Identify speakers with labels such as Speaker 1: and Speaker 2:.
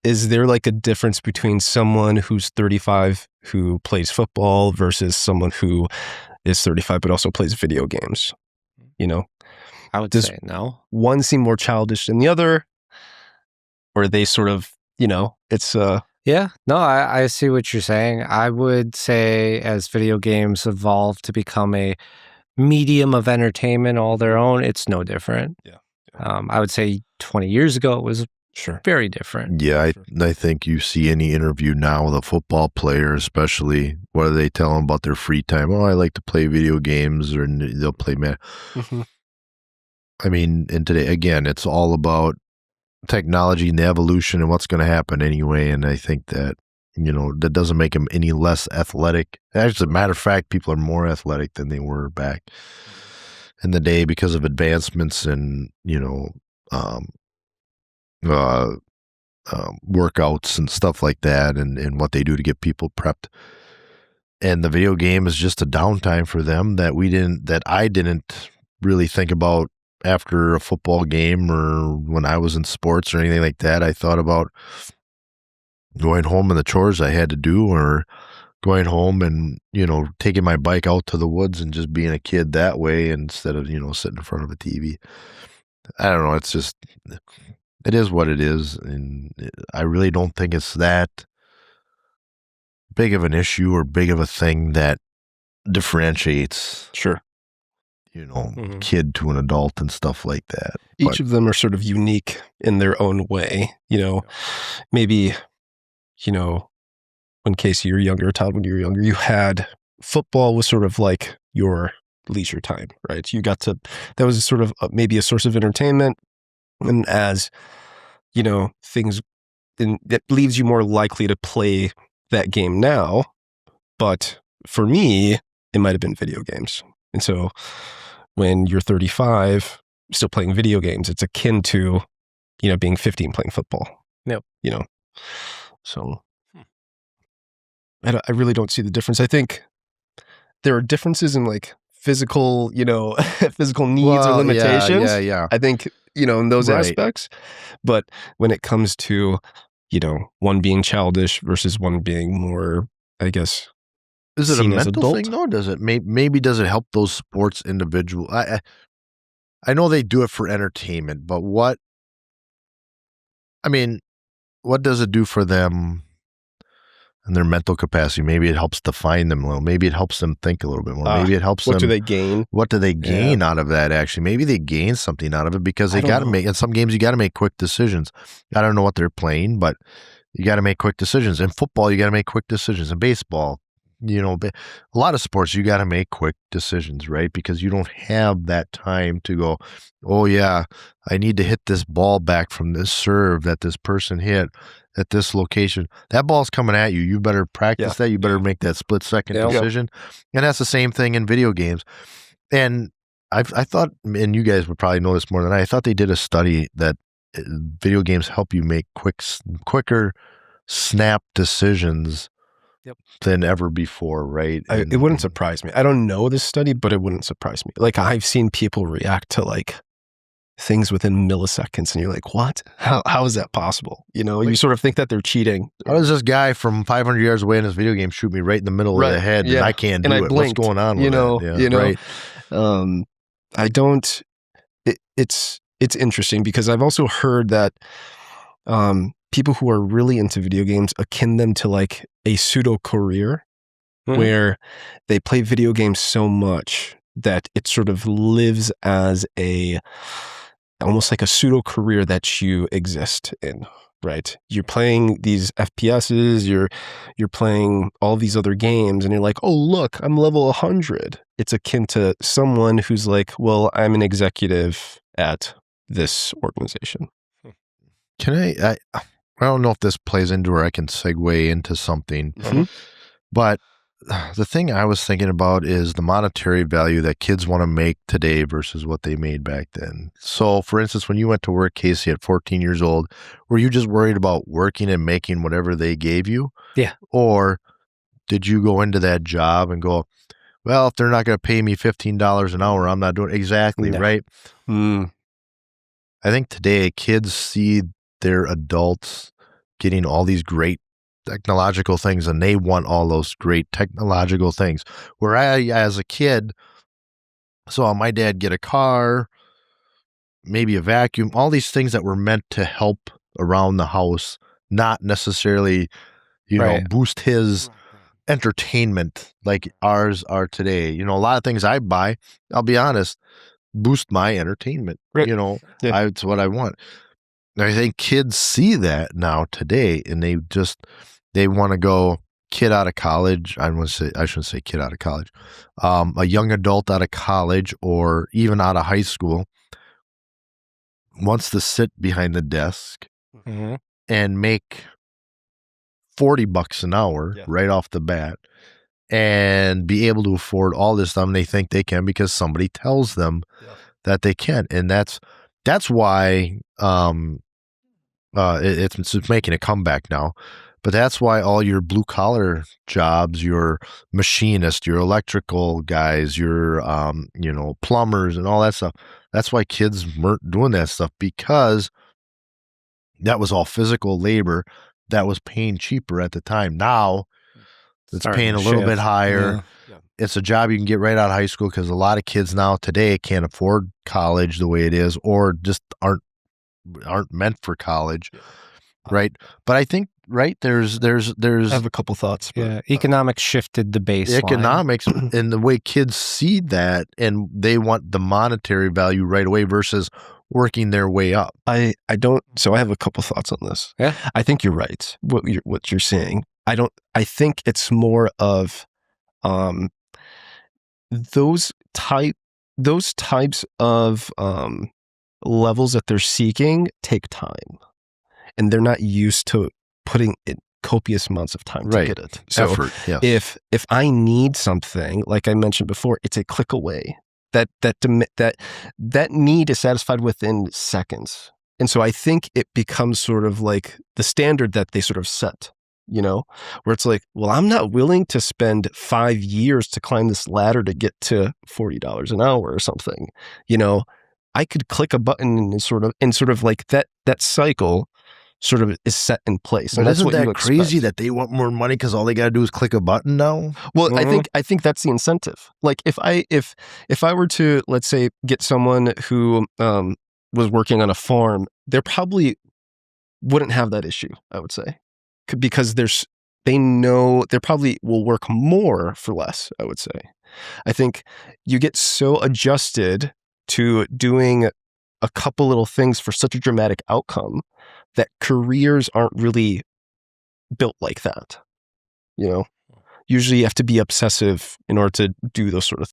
Speaker 1: is there like a difference between someone who's 35 who plays football versus someone who is 35 but also plays video games? You know,
Speaker 2: I would
Speaker 1: Does
Speaker 2: say no.
Speaker 1: one seem more childish than the other, or are they sort of, it's
Speaker 2: Yeah, no, I see what you're saying. I would say as video games evolve to become a medium of entertainment all their own, it's no different.
Speaker 1: Yeah.
Speaker 2: I would say 20 years ago it was
Speaker 1: sure.
Speaker 2: very different.
Speaker 3: Yeah, I think you see any interview now with a football player, especially, what do they tell them about their free time? Oh, I like to play video games, or they'll play
Speaker 1: Mhm.
Speaker 3: I mean, and today, again, it's all about technology and the evolution and what's going to happen anyway. And I think that, that doesn't make them any less athletic. As a matter of fact, people are more athletic than they were back in the day because of advancements and, workouts and stuff like that, and what they do to get people prepped. And the video game is just a downtime for them that I didn't really think about after a football game or when I was in sports or anything like that. I thought about going home and the chores I had to do, or going home and, taking my bike out to the woods and just being a kid that way instead of, sitting in front of a TV. I don't know. It's just, it is what it is. And I really don't think it's that big of an issue or big of a thing that differentiates,
Speaker 1: Sure.
Speaker 3: kid to an adult and stuff like that.
Speaker 1: Each of them are sort of unique in their own way. Maybe, when Casey, you're younger, Todd, when you were younger, you had football was sort of like your leisure time, right? That was sort of maybe a source of entertainment. And as, things, that leaves you more likely to play that game now. But for me, it might have been video games. And so when you're 35, still playing video games, it's akin to, being 15 playing football.
Speaker 2: Yep.
Speaker 1: So I really don't see the difference. I think there are differences in like physical, physical needs or limitations.
Speaker 3: Yeah.
Speaker 1: I think, in those
Speaker 3: Right.
Speaker 1: aspects. But when it comes to, one being childish versus one being more, I guess,
Speaker 3: Is it a
Speaker 1: seen as
Speaker 3: mental
Speaker 1: adult?
Speaker 3: thing though? Does it maybe does it help those sports individual? I know they do it for entertainment, but what does it do for them and their mental capacity? Maybe it helps define them a little. Maybe it helps them think a little bit more. Maybe it helps
Speaker 1: what
Speaker 3: them.
Speaker 1: do they gain?
Speaker 3: What do they gain out of that? Actually, maybe they gain something out of it because they
Speaker 1: I don't
Speaker 3: got to
Speaker 1: know.
Speaker 3: make. In some games, you got to make quick decisions. I don't know what they're playing, but you got to make quick decisions. In football, you got to make quick decisions. In baseball, a lot of sports, you got to make quick decisions, right? Because you don't have that time to go, oh yeah, I need to hit this ball back from this serve that this person hit at this location. That ball's coming at you. You better practice that. You better make that split second decision. And that's the same thing in video games. And I thought, and you guys would probably know this more than I thought they did a study that video games help you make quicker snap decisions than ever before, right?
Speaker 1: It wouldn't surprise me. I don't know this study, but it wouldn't surprise me. Like I've seen people react to like things within milliseconds and you're like, what? How is that possible? You sort of think that they're cheating.
Speaker 3: How does this guy from 500 yards away in this video game shoot me right in the middle of the head and I can't do
Speaker 1: and
Speaker 3: it?
Speaker 1: I blinked,
Speaker 3: What's going on with that?
Speaker 1: Right. I don't, it's interesting because I've also heard that people who are really into video games akin them to like a pseudo career where they play video games so much that it sort of lives as almost like a pseudo career that you exist in, right? You're playing these FPSs, you're playing all these other games and you're like, oh, look, I'm level 100. It's akin to someone who's like, well, I'm an executive at this organization.
Speaker 3: Can I don't know if this plays into or I can segue into something, but the thing I was thinking about is the monetary value that kids want to make today versus what they made back then. So, for instance, when you went to work, Casey, at 14 years old, were you just worried about working and making whatever they gave you?
Speaker 2: Yeah.
Speaker 3: Or did you go into that job and go, well, if they're not going to pay me $15 an hour, I'm not doing it. Exactly, right? I think today kids see their adults getting all these great technological things, and they want all those great technological things. Where I, as a kid, saw my dad get a car, maybe a vacuum, all these things that were meant to help around the house, not necessarily,
Speaker 2: Right.
Speaker 3: boost his entertainment like ours are today. A lot of things I buy, I'll be honest, boost my entertainment.
Speaker 1: Right. Yeah.
Speaker 3: It's what I want. And I think kids see that now today, and they want to go kid out of college. I shouldn't say kid out of college. A young adult out of college or even out of high school wants to sit behind the desk
Speaker 2: Mhm.
Speaker 3: and make $40 an hour right off the bat and be able to afford all this stuff. And they think they can because somebody tells them that they can. And that's why it's making a comeback now. But that's why all your blue collar jobs, your machinist, your electrical guys, your plumbers and all that stuff, that's why kids weren't doing that stuff, because that was all physical labor that was paying cheaper at the time. Now it's
Speaker 2: Starting
Speaker 3: paying
Speaker 2: to
Speaker 3: a little
Speaker 2: shift.
Speaker 3: bit higher.
Speaker 1: Yeah.
Speaker 3: It's a job you can get right out of high school, because a lot of kids now today can't afford college the way it is, or just aren't meant for college, right? But I think, right, there's
Speaker 1: I have a couple thoughts. But,
Speaker 2: Yeah, economics shifted the baseline.
Speaker 3: economics and the way kids see that, and they want the monetary value right away versus working their way up.
Speaker 1: I don't. So I have a couple thoughts on this.
Speaker 2: Yeah.
Speaker 1: I think you're right. What you're saying. I think it's more of, those types of levels that they're seeking take time, and they're not used to putting in copious amounts of time
Speaker 3: Right.
Speaker 1: to get it. So
Speaker 3: Effort, yes.
Speaker 1: if I need something, like I mentioned before, it's a click away. That need is satisfied within seconds. And so I think it becomes sort of like the standard that they sort of set, where it's like, well, I'm not willing to spend 5 years to climb this ladder to get to $40 an hour or something. I could click a button and sort of like that cycle sort of is set in place.
Speaker 3: But
Speaker 1: And that's
Speaker 3: isn't
Speaker 1: what you
Speaker 3: that crazy
Speaker 1: expect.
Speaker 3: that they want more money because all they got to do is click a button now?
Speaker 1: Well, I think that's the incentive. Like if I were to, let's say, get someone who was working on a farm, they probably wouldn't have that issue, I would say, because they know they probably will work more for less, I would say. I think you get so adjusted to doing a couple little things for such a dramatic outcome that careers aren't really built like that. Usually you have to be obsessive in order to do those sort of